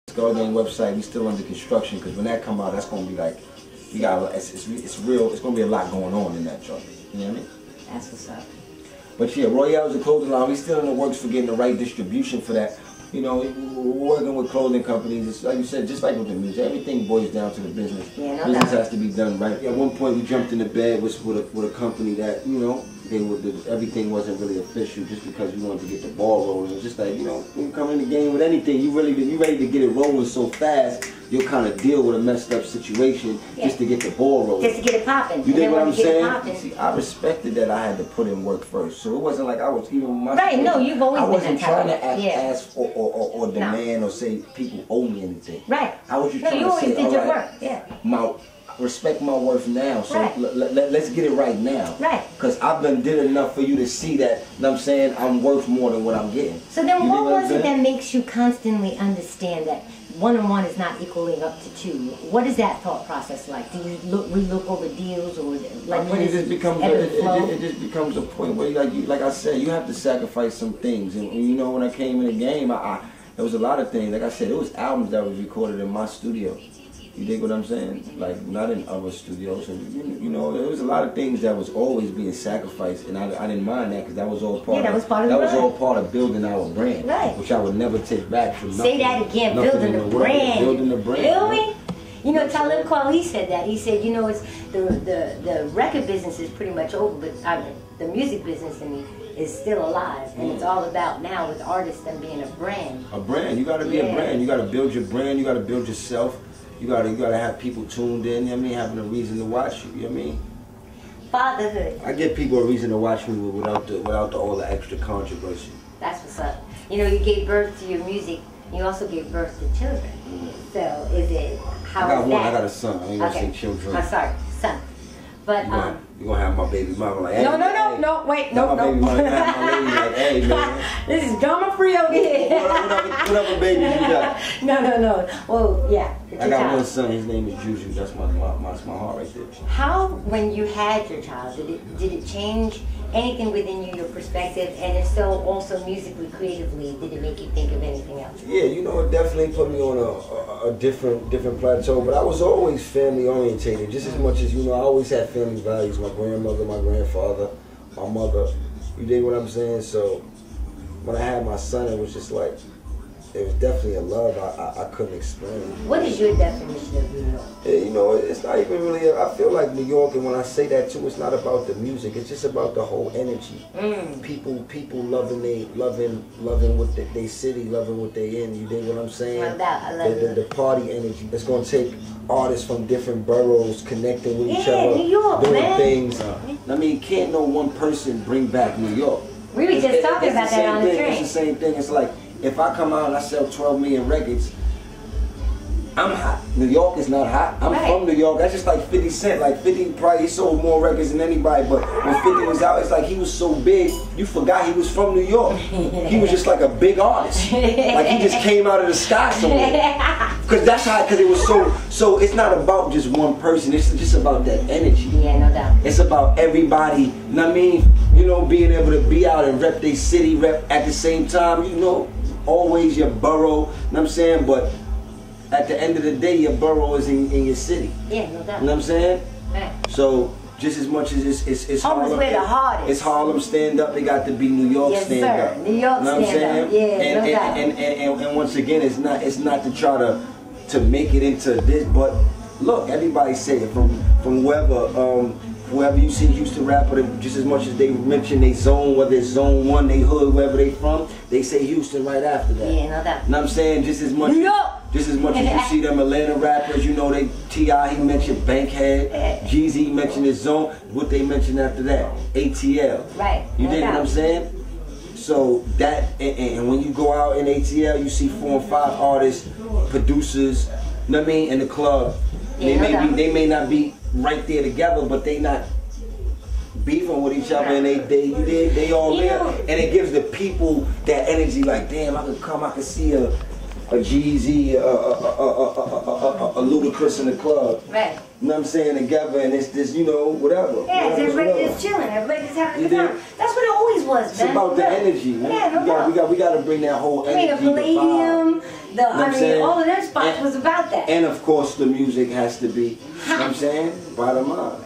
Skull Gang website, we still under construction, because when that come out, that's gonna be like, we got, it's real. It's gonna be a lot going on in that joint. You know what I mean? That's what's up. But yeah, Royale's a clothing line. We still in the works for getting the right distribution for that. You know, we're working with clothing companies. It's like you said, just like with the music, everything boils down to the business. Yeah, no business doubt. has to be done right. At one point, we jumped in the bed with a company that, you know, everything wasn't really official, just because we wanted to get the ball rolling. It's just like, you know, when you come in the game with anything, you ready to get it rolling so fast, you'll kind of deal with a messed up situation just to get the ball rolling. Just to get it popping. You dig what I'm saying? See, I respected that I had to put in work first, so it wasn't like I was even my right. No, you've always I been wasn't trying to ask or demand or say people owe me anything. Right. I was just no, trying you to always say, did your all right, work. Yeah. Respect my worth now, so right. let's get it right now. Right. Because I've did enough for you to see that, you know what I'm saying, I'm worth more than what I'm getting. So then what was it that makes you constantly understand that 1 and 1 is not equaling up to 2? What is that thought process like? Do you re-look over deals, or like I think it just becomes a point where, like I said, you have to sacrifice some things. And you know, when I came in the game, there was a lot of things. Like I said, it was albums that was recorded in my studio. You dig what I'm saying? Like, not in other studios. And, you know, there was a lot of things that was always being sacrificed, and I didn't mind that, because that was all part. Yeah, that was part of the brand. That was all part of building our brand, right? Which I would never take back from nothing. Say that again, building the brand. Building the brand. Feel me? You know, Talib Kweli said that. He said, you know, it's the record business is pretty much over, but the music business is still alive, and it's all about now with artists and being a brand. A brand. You got to be a brand. You got to build your brand. You got to build yourself. You gotta have people tuned in, you know what I mean, having a reason to watch you, you know what I mean? Fatherhood. I give people a reason to watch me without all the extra controversy. That's what's up. You know, you gave birth to your music, you also gave birth to children. So is it, how I got is one, that? I got a son, I ain't gonna say children. I'm sorry, son. But you're gonna have my baby mama like, hey, no, wait, no. My baby mama have my lady like, hey man. This is drama free over here. Whatever babies you got. No. Well, yeah. I got one son, his name is Juju. That's my heart right there. How, when you had your child, did it change anything within you, your perspective, and if so, also musically, creatively, did it make you think of anything else? Yeah, you know, it definitely put me on a different plateau, but I was always family orientated, just as much as, you know, I always had family values, my grandmother, my grandfather, my mother, you dig what I'm saying? So when I had my son, it was just like, it was definitely a love I couldn't explain. What is your definition of New York? You know, it's not even really, I feel like New York, and when I say that too, it's not about the music, it's just about the whole energy. People loving what they city, loving what they in, you dig what I'm saying? No doubt, I love it. The party energy. It's going to take artists from different boroughs connecting with each other, New York, doing man. things. I mean, can't no one person bring back New York. We were just talking about that on the train. It's the same thing. It's like, if I come out and I sell 12 million records, I'm hot. New York is not hot. I'm from New York. That's just like 50 Cent. Like 50 probably sold more records than anybody, but when 50 was out, it's like he was so big, you forgot he was from New York. He was just like a big artist. Like he just came out of the sky somewhere. Because that's how, because it was so it's not about just one person. It's just about that energy. Yeah, no doubt. It's about everybody, you know what I mean? You know, being able to be out and rep their city, rep at the same time, you know, always your borough, you know what I'm saying? But at the end of the day, your borough is in your city. Yeah, no doubt. You know what I'm saying? Right. So just as much as it's Harlem, where the heart is. It's Harlem stand up. It got to be New York stand up. New York stand up. Yeah, and once again, it's not to try to make it into this, but look, everybody say it from whoever you see Houston rapper, just as much as they mention they zone, whether it's zone 1, they hood, wherever they from, they say Houston right after that. Yeah, no doubt. You know what I'm saying? Just as much as you see them Atlanta rappers, you know, they T.I. he mentioned Bankhead, Jeezy he mentioned his zone, what they mentioned after that? ATL. Right. You dig what I'm saying? So that, and when you go out in ATL, you see 4 and 5 artists, producers, you know what I mean, in the club. Yeah, they may not be right there together, but they not beefing with each other, and they all there, and it gives the people that energy. Like, damn, I can see a Jeezy, a Ludacris in the club. Right. You know what I'm saying? Together, and it's this, you know, whatever. Yeah, everybody just chilling. Everybody just having a good time. That's what it always was, It's about the energy, man. Yeah, we got to bring that whole energy. I mean, the Palladium, all of them spots and, was about that. And of course, the music has to be. You know what I'm saying? Bottom line.